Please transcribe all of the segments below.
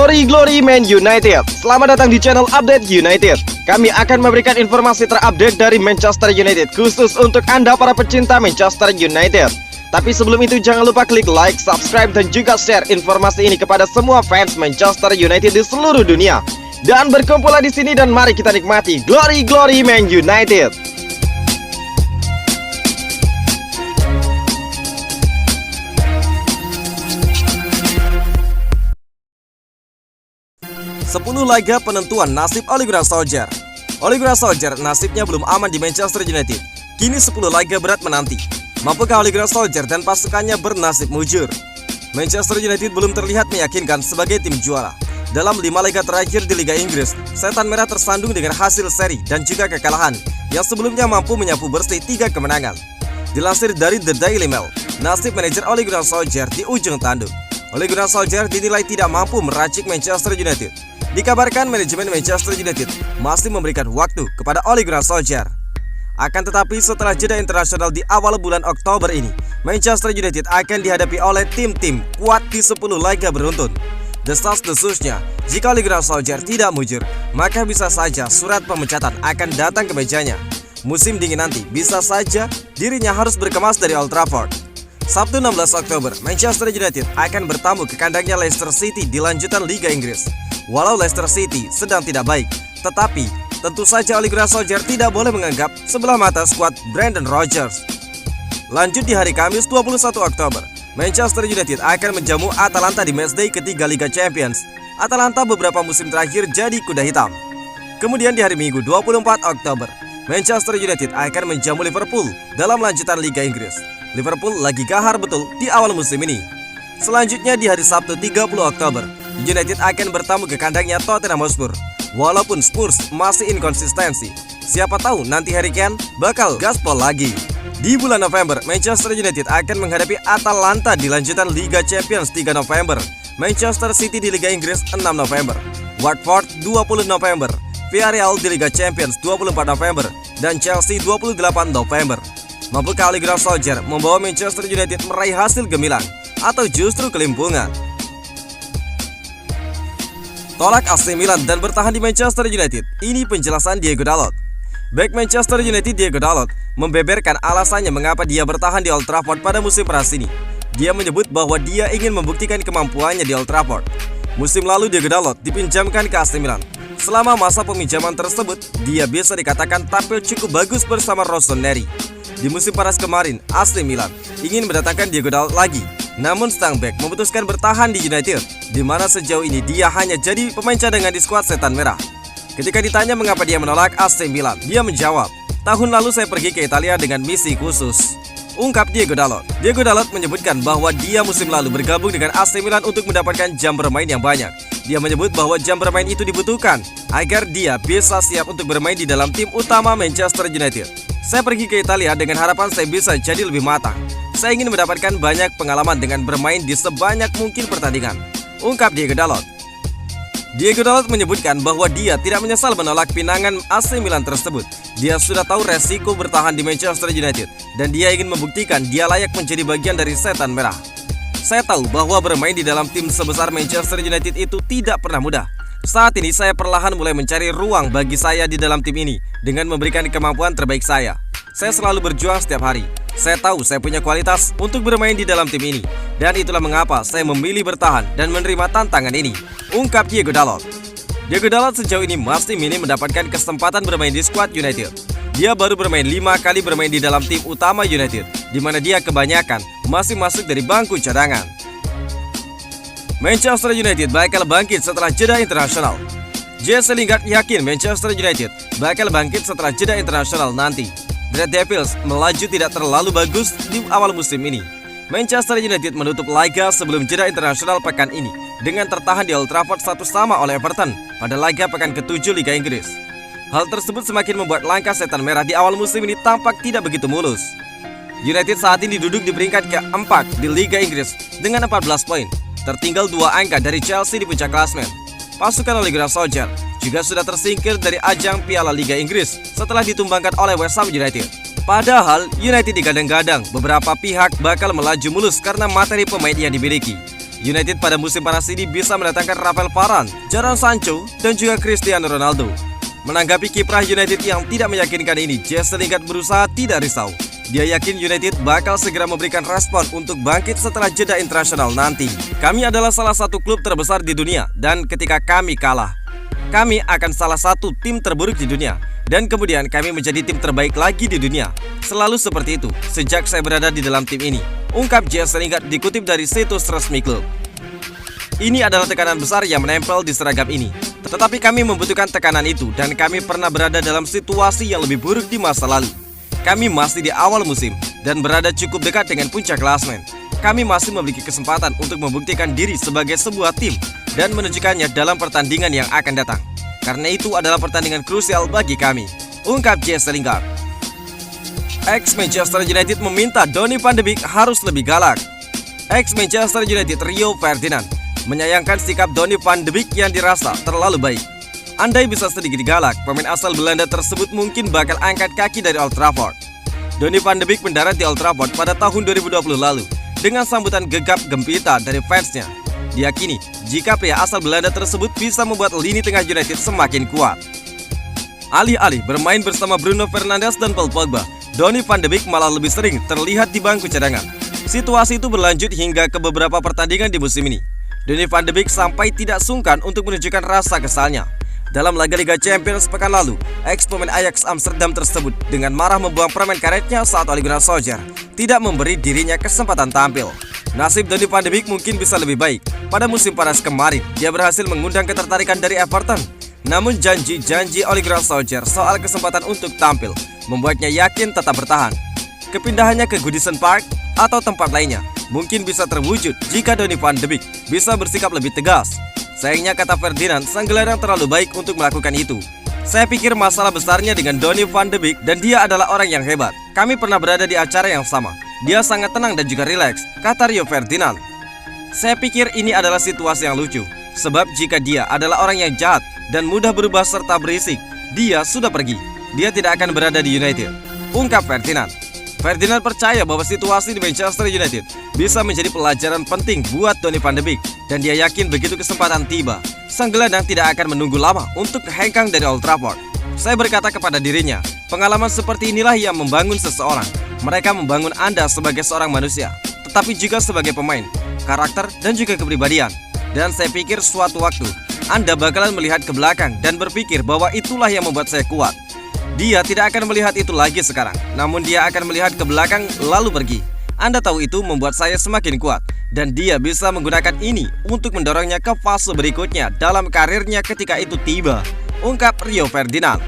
Glory Man United. Selamat datang di channel Update United. Kami akan memberikan informasi terupdate dari Manchester United khusus untuk Anda para pecinta Manchester United. Tapi sebelum itu jangan lupa klik like, subscribe dan juga share informasi ini kepada semua fans Manchester United di seluruh dunia. Dan berkumpullah di sini dan mari kita nikmati Glory Man United. Sepuluh laga penentuan nasib Ole Gunnar Solskjaer. Ole Gunnar Solskjaer nasibnya belum aman di Manchester United. Kini 10 laga berat menanti. Mampukah Ole Gunnar Solskjaer dan pasukannya bernasib mujur? Manchester United belum terlihat meyakinkan sebagai tim juara. Dalam 5 laga terakhir di Liga Inggris, Setan Merah tersandung dengan hasil seri dan juga kekalahan yang sebelumnya mampu menyapu bersih 3 kemenangan. Dilansir dari The Daily Mail, nasib manajer Ole Gunnar Solskjaer di ujung tanduk. Ole Gunnar Solskjaer dinilai tidak mampu meracik Manchester United. Dikabarkan manajemen Manchester United masih memberikan waktu kepada Ole Gunnar Solskjaer. Akan tetapi setelah jeda internasional di awal bulan Oktober ini, Manchester United akan dihadapi oleh tim-tim kuat di 10 laga beruntun. Desas-desusnya, jika Ole Gunnar Solskjaer tidak mujur, maka bisa saja surat pemecatan akan datang ke mejanya. Musim dingin nanti bisa saja dirinya harus berkemas dari Old Trafford. Sabtu 16 Oktober, Manchester United akan bertamu ke kandangnya Leicester City di lanjutan Liga Inggris. Walau Leicester City sedang tidak baik, tetapi tentu saja Ole Gunnar Solskjaer tidak boleh menganggap sebelah mata skuad Brendan Rodgers. Lanjut di hari Kamis 21 Oktober, Manchester United akan menjamu Atalanta di matchday ketiga Liga Champions. Atalanta beberapa musim terakhir jadi kuda hitam. Kemudian di hari Minggu 24 Oktober, Manchester United akan menjamu Liverpool dalam lanjutan Liga Inggris. Liverpool lagi gahar betul di awal musim ini. Selanjutnya di hari Sabtu 30 Oktober, United akan bertamu ke kandangnya Tottenham Hotspur. Walaupun Spurs masih inkonsistensi, siapa tahu nanti Harry Kane bakal gaspol lagi. Di bulan November, Manchester United akan menghadapi Atalanta di lanjutan Liga Champions 3 November, Manchester City di Liga Inggris 6 November, Watford 20 November, Villarreal di Liga Champions 24 November, dan Chelsea 28 November. Mampukah Ole Gunnar Solskjaer membawa Manchester United meraih hasil gemilang atau justru kelimpungan? Tolak AC Milan dan bertahan di Manchester United. Ini penjelasan Diego Dalot. Back Manchester United Diego Dalot membeberkan alasannya mengapa dia bertahan di Old Trafford pada musim panas ini. Dia menyebut bahwa dia ingin membuktikan kemampuannya di Old Trafford. Musim lalu Diego Dalot dipinjamkan ke AC Milan. Selama masa peminjaman tersebut, dia bisa dikatakan tampil cukup bagus bersama Rossoneri. Di musim panas kemarin, AC Milan ingin mendatangkan Diego Dalot lagi. Namun sang bek memutuskan bertahan di United, di mana sejauh ini dia hanya jadi pemain cadangan di skuad Setan Merah. Ketika ditanya mengapa dia menolak AC Milan, dia menjawab, "Tahun lalu saya pergi ke Italia dengan misi khusus," ungkap Diego Dalot. Diego Dalot menyebutkan bahwa dia musim lalu bergabung dengan AC Milan untuk mendapatkan jam bermain yang banyak. Dia menyebut bahwa jam bermain itu dibutuhkan agar dia bisa siap untuk bermain di dalam tim utama Manchester United. "Saya pergi ke Italia dengan harapan saya bisa jadi lebih matang. Saya ingin mendapatkan banyak pengalaman dengan bermain di sebanyak mungkin pertandingan," ungkap Diego Dalot. Diego Dalot menyebutkan bahwa dia tidak menyesal menolak pinangan AC Milan tersebut. Dia sudah tahu resiko bertahan di Manchester United dan dia ingin membuktikan dia layak menjadi bagian dari Setan Merah. "Saya tahu bahwa bermain di dalam tim sebesar Manchester United itu tidak pernah mudah. Saat ini saya perlahan mulai mencari ruang bagi saya di dalam tim ini dengan memberikan kemampuan terbaik saya. Saya selalu berjuang setiap hari. Saya tahu saya punya kualitas untuk bermain di dalam tim ini, dan itulah mengapa saya memilih bertahan dan menerima tantangan ini," ungkap Diego Dalot. Diego Dalot sejauh ini masih minim mendapatkan kesempatan bermain di skuad United. Dia baru bermain 5 kali bermain di dalam tim utama United, di mana dia kebanyakan masih masuk dari bangku cadangan. Manchester United bakal bangkit setelah jeda internasional. Jesse Lingard yakin Manchester United bakal bangkit setelah jeda internasional nanti. Red Devils melaju tidak terlalu bagus di awal musim ini. Manchester United menutup laga sebelum jeda internasional pekan ini dengan tertahan di Old Trafford 1-1 oleh Everton pada laga pekan ke-7 Liga Inggris. Hal tersebut semakin membuat langkah Setan Merah di awal musim ini tampak tidak begitu mulus. United saat ini duduk di peringkat ke-4 di Liga Inggris dengan 14 poin, tertinggal 2 angka dari Chelsea di puncak klasmen. Pasukan Ole Gunnar Solskjaer juga sudah tersingkir dari ajang Piala Liga Inggris setelah ditumbangkan oleh West Ham United. Padahal United digadang-gadang beberapa pihak bakal melaju mulus karena materi pemain yang dimiliki. United pada musim panas ini bisa mendatangkan Rafael Varane, Jadon Sancho, dan juga Cristiano Ronaldo. Menanggapi kiprah United yang tidak meyakinkan ini, Jesse Lingard berusaha tidak risau. Dia yakin United bakal segera memberikan respon untuk bangkit setelah jeda internasional nanti. Kami adalah salah satu klub terbesar di dunia, dan ketika kami kalah, kami akan salah satu tim terburuk di dunia. Dan kemudian kami menjadi tim terbaik lagi di dunia. Selalu seperti itu, sejak saya berada di dalam tim ini, ungkap Jesse Lingard dikutip dari situs resmi klub. Ini adalah tekanan besar yang menempel di seragam ini. Tetapi kami membutuhkan tekanan itu, dan kami pernah berada dalam situasi yang lebih buruk di masa lalu. Kami masih di awal musim dan berada cukup dekat dengan puncak klasemen. Kami masih memiliki kesempatan untuk membuktikan diri sebagai sebuah tim dan menunjukkannya dalam pertandingan yang akan datang. Karena itu adalah pertandingan krusial bagi kami, ungkap Jesse Lingard. Ex-Manchester United meminta Donny van de Beek harus lebih galak. Ex-Manchester United Rio Ferdinand menyayangkan sikap Donny van de Beek yang dirasa terlalu baik. Andai bisa sedikit galak, pemain asal Belanda tersebut mungkin bakal angkat kaki dari Old Trafford. Donny van de Beek mendarat di Old Trafford pada tahun 2020 lalu dengan sambutan gegap gempita dari fansnya. Diyakini jika pria asal Belanda tersebut bisa membuat lini tengah United semakin kuat. Alih-alih bermain bersama Bruno Fernandes dan Paul Pogba, Donny van de Beek malah lebih sering terlihat di bangku cadangan. Situasi itu berlanjut hingga ke beberapa pertandingan di musim ini. Donny van de Beek sampai tidak sungkan untuk menunjukkan rasa kesalnya. Dalam laga Liga Champions pekan lalu, ex-pemain Ajax Amsterdam tersebut dengan marah membuang permen karetnya saat Ole Gunnar Solskjaer tidak memberi dirinya kesempatan tampil. Nasib Donny van de Beek mungkin bisa lebih baik. Pada musim panas kemarin, dia berhasil mengundang ketertarikan dari Everton. Namun janji-janji Ole Gunnar Solskjaer soal kesempatan untuk tampil membuatnya yakin tetap bertahan. Kepindahannya ke Goodison Park atau tempat lainnya mungkin bisa terwujud jika Donny van de Beek bisa bersikap lebih tegas. Sayangnya, kata Ferdinand, sang gelandang terlalu baik untuk melakukan itu. Saya pikir masalah besarnya dengan Donny van de Beek dan dia adalah orang yang hebat. Kami pernah berada di acara yang sama. Dia sangat tenang dan juga rileks, kata Rio Ferdinand. Saya pikir ini adalah situasi yang lucu, sebab jika dia adalah orang yang jahat dan mudah berubah serta berisik, dia sudah pergi. Dia tidak akan berada di United, ungkap Ferdinand. Ferdinand percaya bahwa situasi di Manchester United bisa menjadi pelajaran penting buat Donny van de Beek, dan dia yakin begitu kesempatan tiba, sang gelandang tidak akan menunggu lama untuk hengkang dari Old Trafford. Saya berkata kepada dirinya, pengalaman seperti inilah yang membangun seseorang. Mereka membangun Anda sebagai seorang manusia, tetapi juga sebagai pemain, karakter, dan juga kepribadian. Dan saya pikir suatu waktu Anda bakalan melihat ke belakang dan berpikir bahwa itulah yang membuat saya kuat. Dia tidak akan melihat itu lagi sekarang, namun dia akan melihat ke belakang lalu pergi. Anda tahu itu membuat saya semakin kuat, dan dia bisa menggunakan ini untuk mendorongnya ke fase berikutnya dalam karirnya ketika itu tiba, ungkap Rio Ferdinand.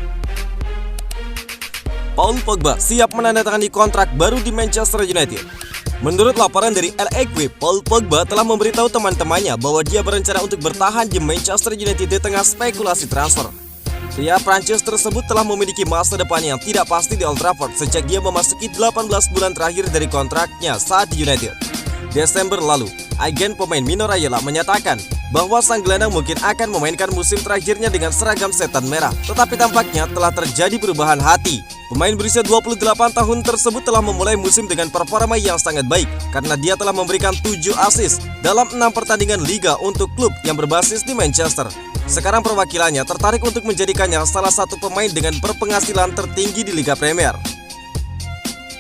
Paul Pogba siap menandatangani kontrak baru di Manchester United. Menurut laporan dari LA, Paul Pogba telah memberitahu teman-temannya bahwa dia berencana untuk bertahan di Manchester United di tengah spekulasi transfer. Pria Prancis tersebut telah memiliki masa depan yang tidak pasti di Old Trafford sejak dia memasuki 18 bulan terakhir dari kontraknya saat di United. Desember lalu, agen pemain Mino Raiola menyatakan bahwa sang gelandang mungkin akan memainkan musim terakhirnya dengan seragam setan merah. Tetapi tampaknya telah terjadi perubahan hati. Pemain berusia 28 tahun tersebut telah memulai musim dengan performa yang sangat baik karena dia telah memberikan 7 assist dalam 6 pertandingan liga untuk klub yang berbasis di Manchester. Sekarang perwakilannya tertarik untuk menjadikannya salah satu pemain dengan berpenghasilan tertinggi di Liga Premier.